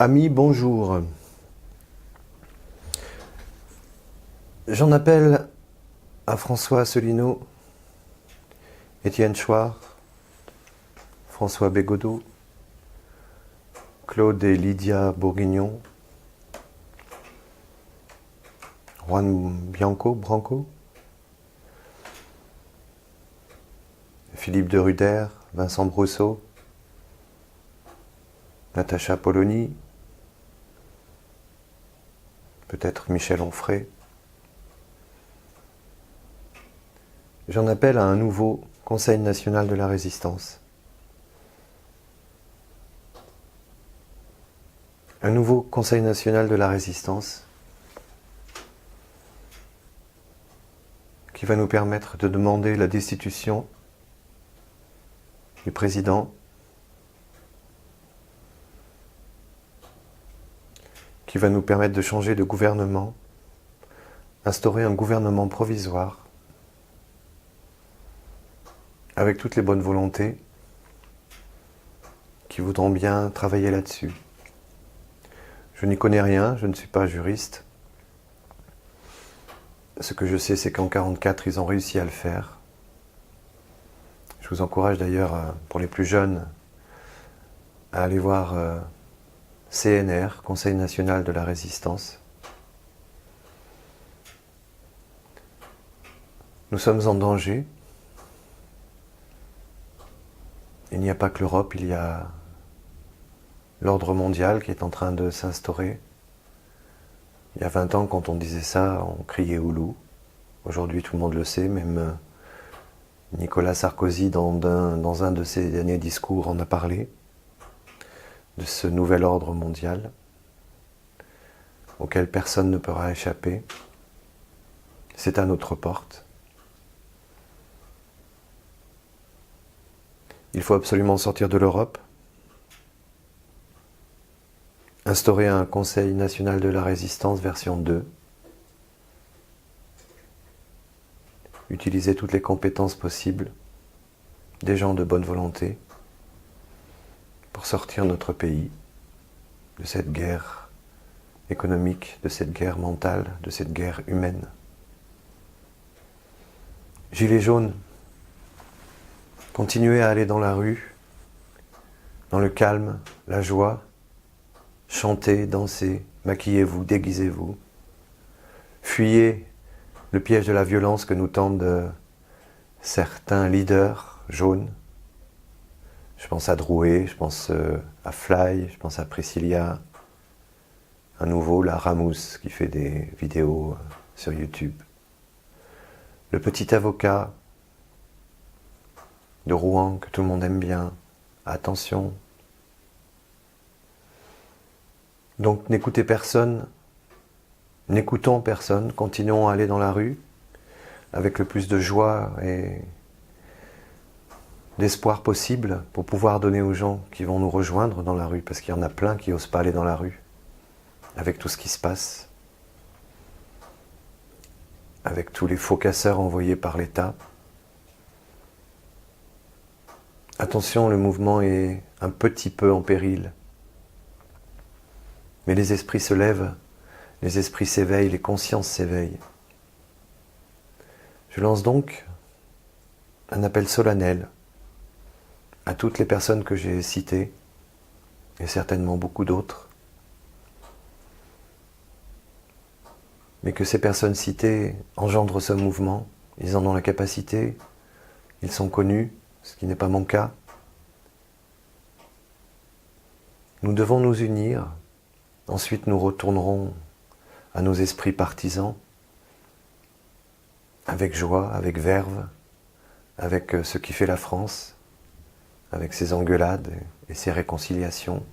Amis, bonjour. J'en appelle à François Asselineau, Étienne Chouard, François Bégodeau, Claude et Lydia Bourguignon, Juan Branco, Philippe de Ruder, Vincent Brousseau, Natacha Polony, peut-être Michel Onfray. J'en appelle à un nouveau Conseil national de la résistance. Un nouveau Conseil national de la résistance qui va nous permettre de demander la destitution du président, qui va nous permettre de changer de gouvernement, instaurer un gouvernement provisoire avec toutes les bonnes volontés qui voudront bien travailler là-dessus. Je n'y connais rien, je ne suis pas juriste. Ce que je sais, c'est qu'en 1944, ils ont réussi à le faire. Je vous encourage d'ailleurs, pour les plus jeunes, à aller voir CNR, Conseil national de la résistance. Nous sommes en danger. Il n'y a pas que l'Europe, il y a l'ordre mondial qui est en train de s'instaurer. Il y a 20 ans, quand on disait ça, on criait au loup. Aujourd'hui, tout le monde le sait, même Nicolas Sarkozy, dans un de ses derniers discours, en a parlé, de ce nouvel ordre mondial, auquel personne ne pourra échapper. C'est à notre porte. Il faut absolument sortir de l'Europe, instaurer un Conseil national de la résistance version 2, utiliser toutes les compétences possibles des gens de bonne volonté pour sortir notre pays de cette guerre économique, de cette guerre mentale, de cette guerre humaine. Gilets jaunes, continuez à aller dans la rue, dans le calme, la joie, chantez, dansez, maquillez-vous, déguisez-vous, fuyez le piège de la violence que nous tendent certains leaders jaunes. Je pense à Drouet, je pense à Fly, je pense à Priscilla, un nouveau, la Ramous, qui fait des vidéos sur YouTube. Le petit avocat de Rouen, que tout le monde aime bien. Attention. Donc n'écoutez personne, n'écoutons personne, continuons à aller dans la rue avec le plus de joie et d'espoir possible pour pouvoir donner aux gens qui vont nous rejoindre dans la rue, parce qu'il y en a plein qui n'osent pas aller dans la rue, avec tout ce qui se passe, avec tous les faux casseurs envoyés par l'État. Attention, le mouvement est un petit peu en péril. Mais les esprits se lèvent, les esprits s'éveillent, les consciences s'éveillent. Je lance donc un appel solennel à toutes les personnes que j'ai citées, et certainement beaucoup d'autres, mais que ces personnes citées engendrent ce mouvement, ils en ont la capacité, ils sont connus, ce qui n'est pas mon cas. Nous devons nous unir, ensuite nous retournerons à nos esprits partisans, avec joie, avec verve, avec ce qui fait la France, avec ses engueulades et ses réconciliations.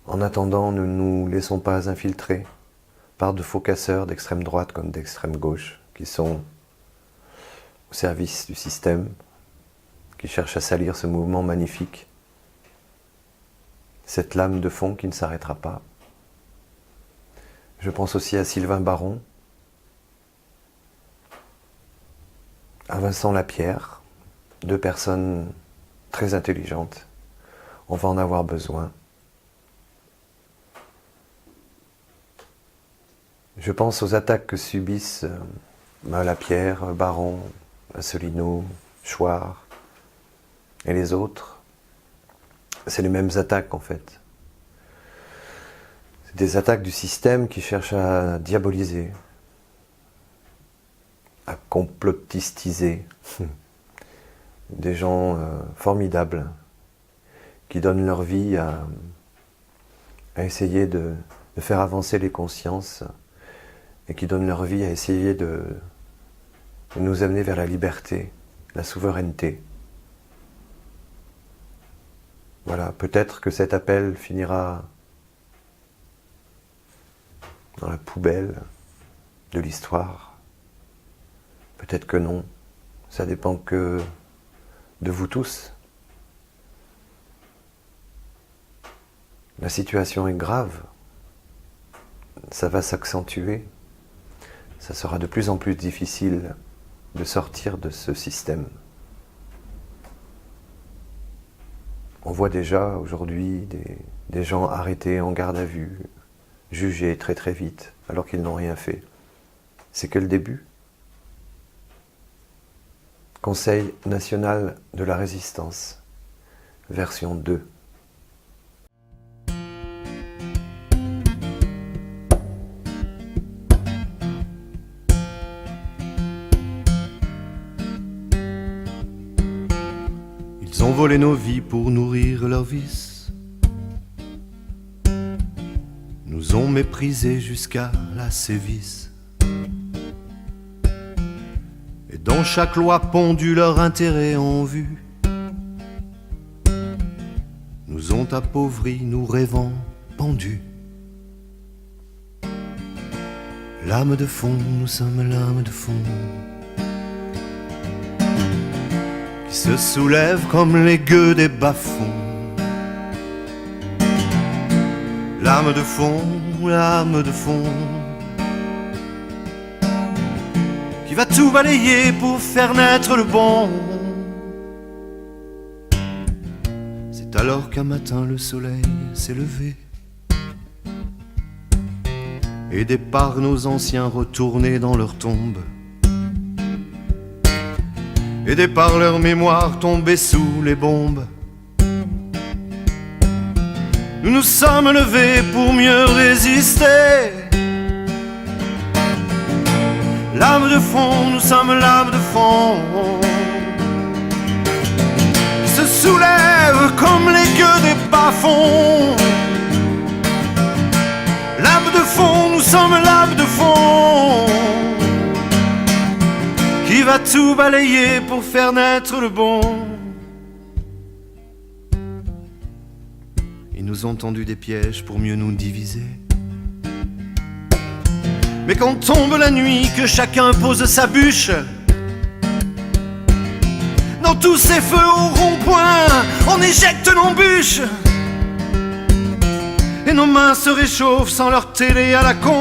En attendant, ne nous laissons pas infiltrer par de faux casseurs d'extrême droite comme d'extrême gauche, qui sont au service du système, qui cherchent à salir ce mouvement magnifique, cette lame de fond qui ne s'arrêtera pas. Je pense aussi à Sylvain Baron, à Vincent Lapierre, deux personnes très intelligentes, on va en avoir besoin. Je pense aux attaques que subissent Lapierre, Baron, Asselineau, Chouard et les autres. C'est les mêmes attaques en fait. C'est des attaques du système qui cherchent à diaboliser, à complotistiser des gens formidables qui donnent leur vie à essayer de faire avancer les consciences et qui donnent leur vie à essayer de nous amener vers la liberté, la souveraineté. Voilà, peut-être que cet appel finira dans la poubelle de l'histoire. Peut-être que non. Ça dépend que de vous tous. La situation est grave. Ça va s'accentuer. Ça sera de plus en plus difficile de sortir de ce système. On voit déjà aujourd'hui des gens arrêtés en garde à vue, jugés très très vite, alors qu'ils n'ont rien fait. C'est que le début. Conseil national de la résistance, version 2. Ils ont volé nos vies pour nourrir leurs vices, nous ont méprisés jusqu'à la sévice, et dans chaque loi pondu leur intérêt en vue, nous ont appauvris, nous rêvant pendus. L'âme de fond, nous sommes l'âme de fond, qui se soulève comme les gueux des bas-fonds. L'âme de fond, l'âme de fond, qui va tout balayer pour faire naître le bon. C'est alors qu'un matin le soleil s'est levé, aidés par nos anciens retournés dans leur tombe, aidés par leur mémoire tombée sous les bombes. Nous nous sommes levés pour mieux résister. L'âme de fond, nous sommes l'âme de fond, qui se soulève comme les gueux des bas-fonds. L'âme de fond, nous sommes l'âme de fond, qui va tout balayer pour faire naître le bon. Ils nous ont tendu des pièges pour mieux nous diviser. Mais quand tombe la nuit, que chacun pose sa bûche, dans tous ces feux au rond-point, on éjecte nos bûches, et nos mains se réchauffent sans leur télé à la con.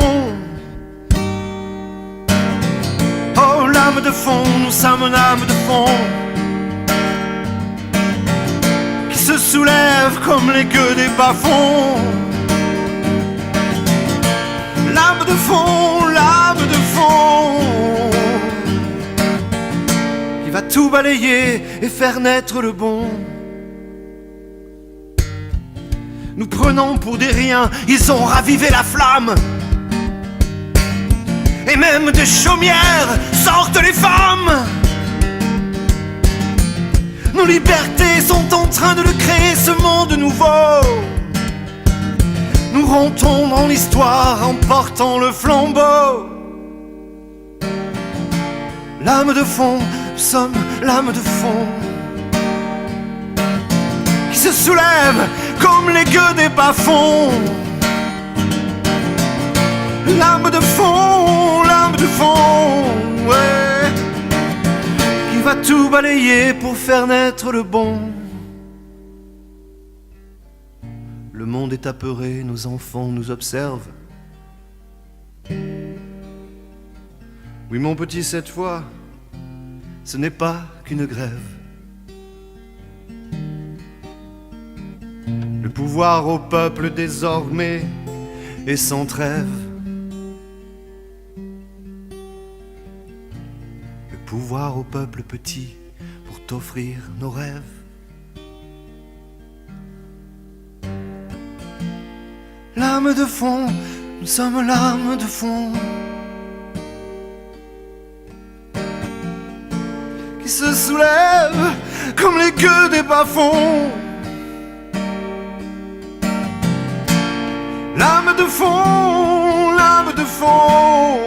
Oh, l'âme de fond, nous sommes l'âme de fond, qui se soulève comme les gueux des bas-fonds. L'âme de fond, l'âme de fond, qui va tout balayer et faire naître le bon. Nous prenons pour des riens, ils ont ravivé la flamme, et même des chaumières sortent les femmes. Nos libertés sont en train de le créer, ce monde nouveau. Nous rentrons dans l'histoire en portant le flambeau. L'âme de fond, nous sommes l'âme de fond, qui se soulève comme les gueux des bas-fonds. L'âme de fond, ouais, qui va tout balayer pour faire naître le bon. Le monde est apeuré, nos enfants nous observent. Oui, mon petit, cette fois, ce n'est pas qu'une grève. pouvoir au peuple désormais et sans trêve. Le pouvoir au peuple petit pour t'offrir nos rêves. L'âme de fond, nous sommes l'âme de fond qui se soulève comme les queues des bas-fonds. L'âme de fond, l'âme de fond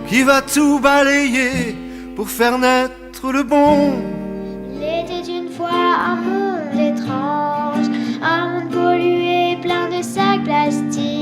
qui va tout balayer pour faire naître le bon. Il était une fois un monde étrange, un monde pollué, plein de sacs plastiques.